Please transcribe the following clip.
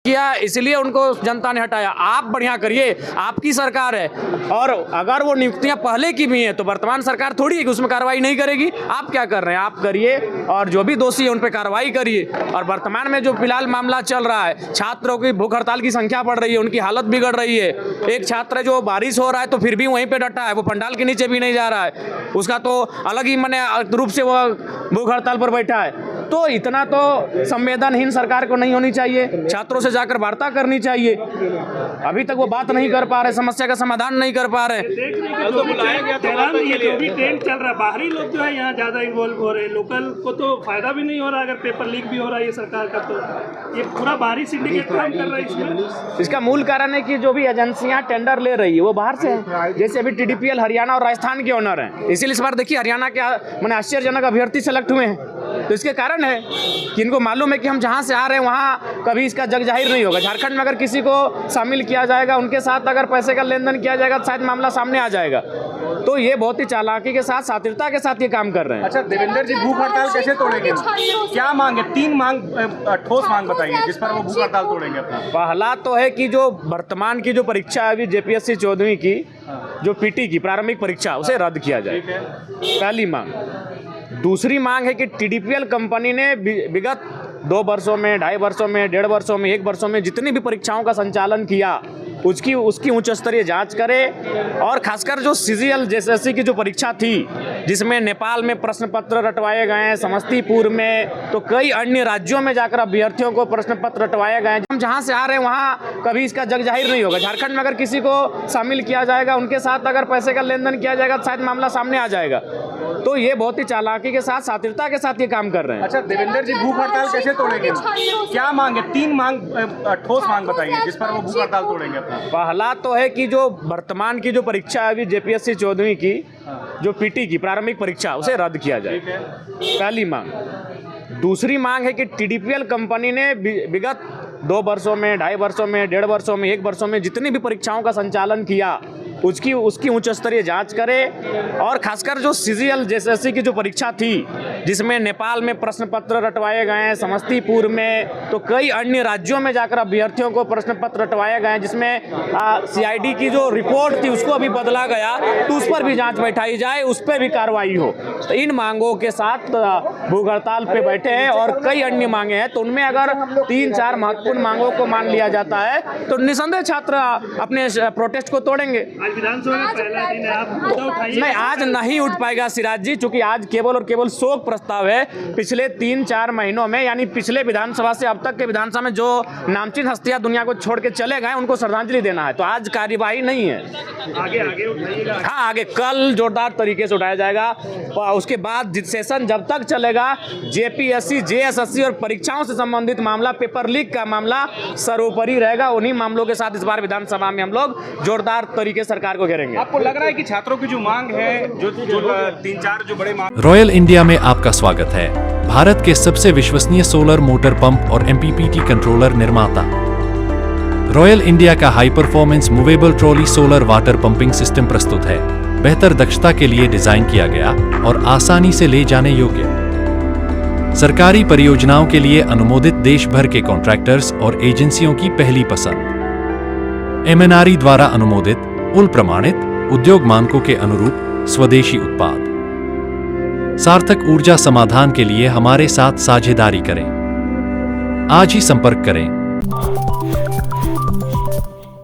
किया, इसलिए उनको जनता ने हटाया। आप बढ़िया करिए, आपकी सरकार है, और अगर वो नियुक्तियां पहले की भी हैं तो वर्तमान सरकार थोड़ी है कि उसमें कार्रवाई नहीं करेगी। आप क्या कर रहे हैं, आप करिए, और जो भी दोषी है उन पर कार्रवाई करिए। और वर्तमान में जो फिलहाल मामला चल रहा है, छात्रों की भूख हड़ताल की संख्या बढ़ रही है, उनकी हालत बिगड़ रही है। एक छात्र जो बारिश हो रहा है तो फिर भी वहीं पे डटा है, वो पंडाल के नीचे भी नहीं जा रहा है, उसका तो अलग ही माने रूप से वो भूख हड़ताल पर बैठा है। तो इतना तो संवेदनहीन सरकार को नहीं होनी चाहिए, छात्रों से जाकर वार्ता करनी चाहिए। अभी तक वो बात नहीं कर पा रहे, समस्या का समाधान नहीं कर पा रहे। जो भी ट्रेंड चल रहा है, बाहरी लोग जो है यहाँ ज्यादा इन्वॉल्व हो रहे हैं, लोकल को तो फायदा भी नहीं हो रहा अगर पेपर लीक भी हो रहा है ये सरकार का। तो ये पूरा बाहरी सिंडिकेट काम कर रहा है इसमें। इसका मूल कारण है कि जो भी एजेंसियां टेंडर ले रही है वो बाहर से हैं। जैसे अभी TDPL हरियाणा और राजस्थान के ओनर हैं, इसीलिए इस बार देखिए हरियाणा के मैंने आश्चर्यजनक अभ्यर्थी सेलेक्ट हुए हैं। तो इसके कारण है कि इनको मालूम है कि हम जहां से आ रहे हैं वहां कभी इसका जग जाहिर नहीं होगा। झारखंड में अगर किसी को शामिल किया जाएगा, उनके साथ अगर पैसे का लेन देन किया जाएगा तो शायद मामला सामने आ जाएगा। तो ये बहुत ही चालाकी के साथ, शातिरता के साथ ये काम कर रहे हैं। अच्छा देवेंद्र जी, भूख हड़ताल कैसे तोड़ेंगे? क्या मांग है? 3 मांग, ठोस मांग बताइए जिस पर वो भूख हड़ताल तोड़ेंगे अपना। पहला तो है कि जो वर्तमान की जो परीक्षा है अभी JPSC 14वीं की, जो PT की प्रारंभिक परीक्षा, उसे रद्द किया जाए, पहली मांग। दूसरी मांग है कि TDPL कंपनी ने विगत 2 वर्षों में, 2.5 वर्षों में, 1.5 वर्षों में, 1 वर्षों में जितनी भी परीक्षाओं का संचालन किया उसकी उच्च स्तरीय जांच करे। और खासकर जो CGL JSSC की जो परीक्षा थी, जिसमें नेपाल में प्रश्न पत्र रटवाए गए हैं, समस्तीपुर में, तो कई अन्य राज्यों में जाकर अभ्यर्थियों को प्रश्न पत्र रटवाए गए हैं। हम जहां से आ रहे हैं वहां कभी इसका जग जाहिर नहीं होगा। झारखंड में अगर किसी को शामिल किया जाएगा, उनके साथ अगर पैसे का लेन देन किया जाएगा तो शायद मामला सामने आ जाएगा। तो ये बहुत ही चालाकी के साथ, शातिरता के साथ ये काम कर रहे हैं। अच्छा देवेंद्र जी, भूख हड़ताल कैसे तोड़ेंगे? क्या मांग है? 3 मांग, ठोस मांग बताइए जिस पर वो भूख हड़ताल तोड़ेंगे अपना। पहला तो है कि जो वर्तमान की जो परीक्षा है अभी JPSC 14वीं की, जो PT की प्रारंभिक परीक्षा, उसे रद्द किया जाए, पहली मांग। दूसरी मांग है कि TDPL कंपनी ने विगत 2 वर्षों में, 2.5 वर्षों में, 1.5 वर्षों में, 1 वर्षों में जितनी भी परीक्षाओं का संचालन किया उसकी उच्च स्तरीय जांच करे। और खासकर जो CGL JSSC की जो परीक्षा थी, जिसमें नेपाल में प्रश्न पत्र रटवाए गए हैं, समस्तीपुर में, तो कई अन्य राज्यों में जाकर अभ्यर्थियों को प्रश्न पत्र रटवाए गए हैं, जिसमें CID की जो रिपोर्ट थी उसको अभी बदला गया, तो उस पर भी जांच बैठाई जाए, उस पर भी कार्रवाई हो। तो इन मांगों के साथ भूख हड़ताल पे बैठे हैं और कई अन्य मांगे हैं। तो उनमें अगर 3-4 महत्वपूर्ण मांगों को मान लिया जाता है तो निसंदेह छात्र अपने प्रोटेस्ट को तोड़ेंगे। विधानसभा में पहला दिन है, आप मुद्दा उठाइए। नहीं, आज नहीं उठ पाएगा सिराज जी, चूंकि आज केवल और केवल शोक प्रस्ताव है। पिछले 3-4 महीनों में, यानी पिछले विधानसभा से अब तक के विधानसभा में जो नामचीन हस्तियां दुनिया को छोड़ के चले गए, उनको श्रद्धांजलि देना है। तो आज कार्यवाही नहीं है, आगे उठाइएगा। हाँ, आगे कल जोरदार तरीके से उठाया जाएगा। उसके बाद सेशन जब तक चलेगा, JPSC JSSC और परीक्षाओं से संबंधित मामला, पेपर लीक का मामला सर्वोपरि रहेगा। उन्हीं मामलों के साथ इस बार विधानसभा में हम लोग जोरदार तरीके सरकार को घेरेंगे। आपको लग रहा है कि छात्रों की जो मांग है, जो 3-4 जो बड़े मांग। रॉयल इंडिया में आपका स्वागत है, भारत के सबसे विश्वसनीय सोलर मोटर पंप और MPPT कंट्रोलर निर्माता। रॉयल इंडिया का high performance movable trolley solar water pumping system प्रस्तुत है। बेहतर दक्षता के लिए डिजाइन किया गया और आसानी से ले जाने योग्य। सरकारी परियोजनाओं के लिए अनुमोदित देश भर के कॉन्ट्रैक्टर्स और एजेंसियों की पहली पसंद। MNRE द्वारा अनुमोदित, उल प्रमाणित, उद्योग मानकों के अनुरूप स्वदेशी उत्पाद। सार्थक ऊर्जा समाधान के लिए हमारे साथ साझेदारी करें। आज ही संपर्क करें।